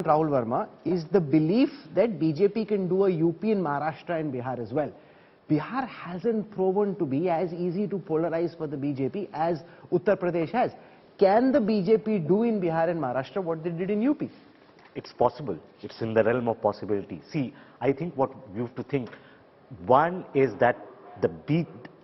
Rahul Verma, is the belief that BJP can do a UP in Maharashtra and Bihar as well. Bihar hasn't proven to be as easy to polarize for the BJP as Uttar Pradesh has. Can the BJP do in Bihar and Maharashtra what they did in UP? It's possible. It's in the realm of possibility. See, I think what you have to think, one is that the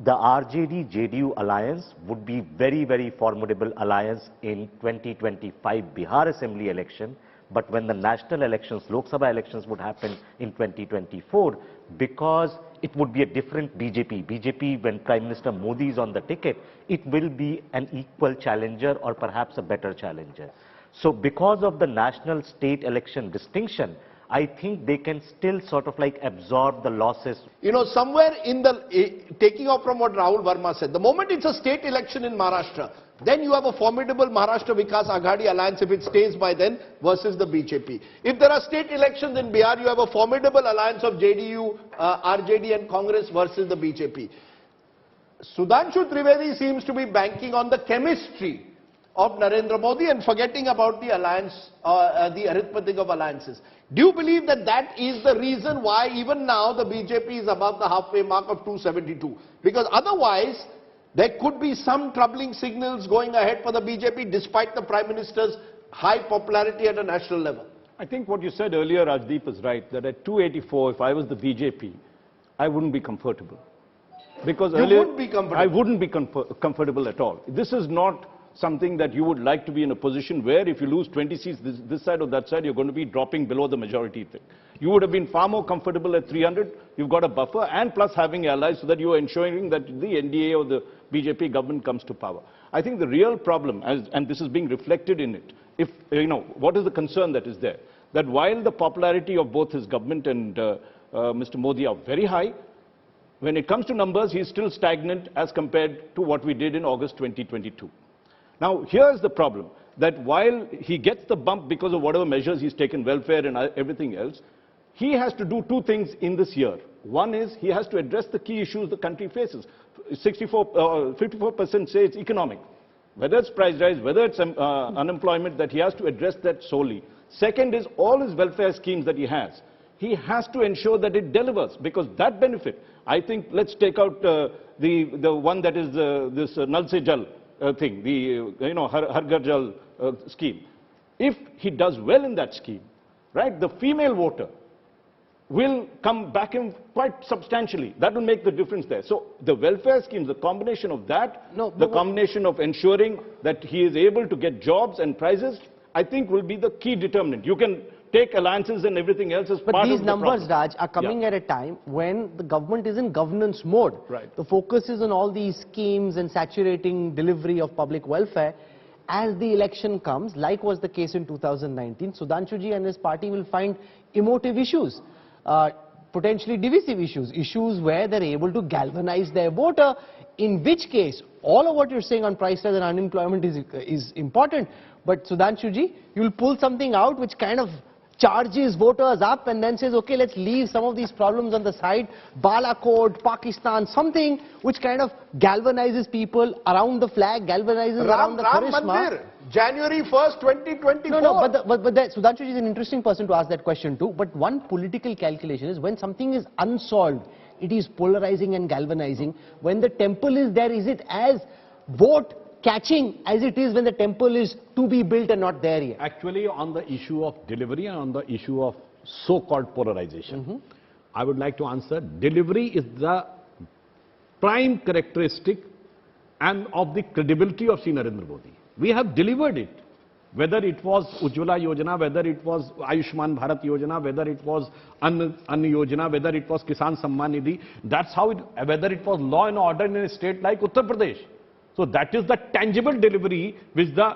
RJD-JD alliance would be very formidable alliance in 2025 Bihar Assembly election. But when the national elections, Lok Sabha elections would happen in 2024, because it would be a different BJP, when Prime Minister Modi is on the ticket, it will be an equal challenger or perhaps a better challenger. So because of the national state election distinction, I think they can still sort of like absorb the losses. You know, somewhere in the, taking off from what Rahul Verma said, the moment it's a state election in Maharashtra, then you have a formidable Maharashtra Vikas Aghadi alliance if it stays by then versus the BJP. If there are state elections in Bihar, you have a formidable alliance of JDU, RJD and Congress versus the BJP. Sudhanshu Trivedi seems to be banking on the chemistry of Narendra Modi and forgetting about the alliance, the arithmetic of alliances. Do you believe that that is the reason why even now the BJP is above the halfway mark of 272? Because otherwise, there could be some troubling signals going ahead for the BJP despite the Prime Minister's high popularity at a national level. I think what you said earlier, Rajdeep, is right, that at 284, if I was the BJP, I wouldn't be comfortable. Because earlier, would be comfortable. I wouldn't be comfortable at all. This is not something that you would like to be in a position where if you lose 20 seats this side or that side, you're going to be dropping below the majority thing. You would have been far more comfortable at 300. You've got a buffer and plus having allies so that you are ensuring that the NDA or the BJP government comes to power. I think the real problem, and this is being reflected in it, if, you know, what is the concern that is there? That while the popularity of both his government and Mr. Modi are very high, when it comes to numbers, he is still stagnant as compared to what we did in August 2022. Now, here's the problem, that while he gets the bump because of whatever measures he's taken, welfare and everything else, he has to do two things in this year. One is he has to address the key issues the country faces. 54% say it's economic. Whether it's price rise, whether it's unemployment, that he has to address that solely. Second is all his welfare schemes that he has to ensure that it delivers, because that benefit, I think, let's take out the one that is this Nal Se Jal thing, the Har Ghar Jal scheme. If he does well in that scheme, right, the female voter will come back in quite substantially. That will make the difference there. So the welfare schemes, the combination of that, the combination of ensuring that he is able to get jobs and prizes, I think will be the key determinant. You can take alliances and everything else as part of the problem. But these numbers, Raj, are coming at a time when the government is in governance mode. Right. The focus is on all these schemes and saturating delivery of public welfare. As the election comes, like was the case in 2019, Sudhanshuji and his party will find emotive issues, potentially divisive issues where they're able to galvanize their voter, in which case all of what you're saying on price rise and unemployment is important. But Sudhanshuji, you'll pull something out which kind of charges voters up and then says, okay, let's leave some of these problems on the side. Balakot, Pakistan, something which kind of galvanizes people around the flag, galvanizes around the charisma. Mandir, January 1st, 2024. But Sudhanshuji is an interesting person to ask that question too. But one political calculation is when something is unsolved, it is polarizing and galvanizing. When the temple is there, is it as vote catching as it is when the temple is to be built and not there yet? Actually, on the issue of delivery and on the issue of so-called polarization, I would like to answer, delivery is the prime characteristic and of the credibility of Sri Narendra Modi. We have delivered it. Whether it was Ujjwala Yojana, whether it was Ayushman Bharat Yojana, whether it was Ann Yojana, whether it was Kisan Samman Nidhi, that's how it, whether it was law and order in a state like Uttar Pradesh. So that is the tangible delivery which the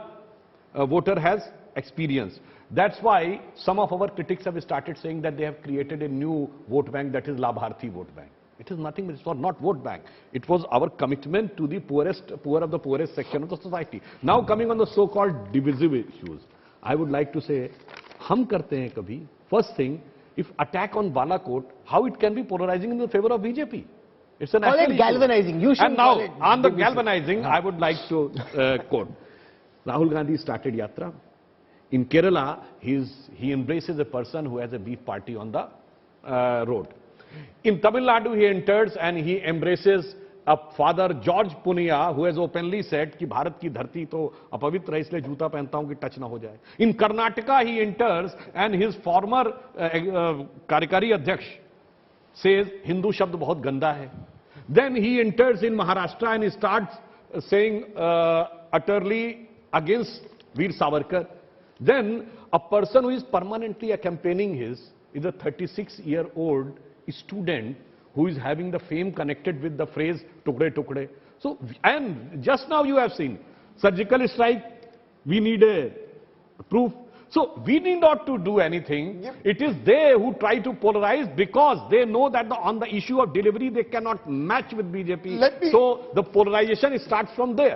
voter has experienced. That's why some of our critics have started saying that they have created a new vote bank, that is Labharthi vote bank. It is nothing, it was not vote bank. It was our commitment to the poor of the poorest section of the society. Now coming on the so-called divisive issues, I would like to say, hum karte hain kabhi. First thing, if attack on Balakot, how it can be polarizing in the favor of BJP? It's an call it galvanizing. You should and now, on the divisive. galvanizing, I would like to quote. Rahul Gandhi started Yatra. In Kerala, he embraces a person who has a beef party on the road. In Tamil Nadu, he enters and he embraces a father, George Punia, who has openly said कि भारत की धरती तो अपवित्र है इसलिए जूता पहनता हूं कि टच ना हो जाए. In Karnataka, he enters and his former कार्यकारी अध्यक्ष says Hindu शब्द बहुत गंदा है. Then he enters in Maharashtra and he starts saying utterly against Veer Savarkar. Then a person who is permanently campaigning is a 36-year-old student who is having the fame connected with the phrase "tukde tukde." So, and just now you have seen surgical strike. We need a proof. So we need not to do anything. Yep. It is they who try to polarize because they know that on the issue of delivery they cannot match with BJP. So the polarization starts from there.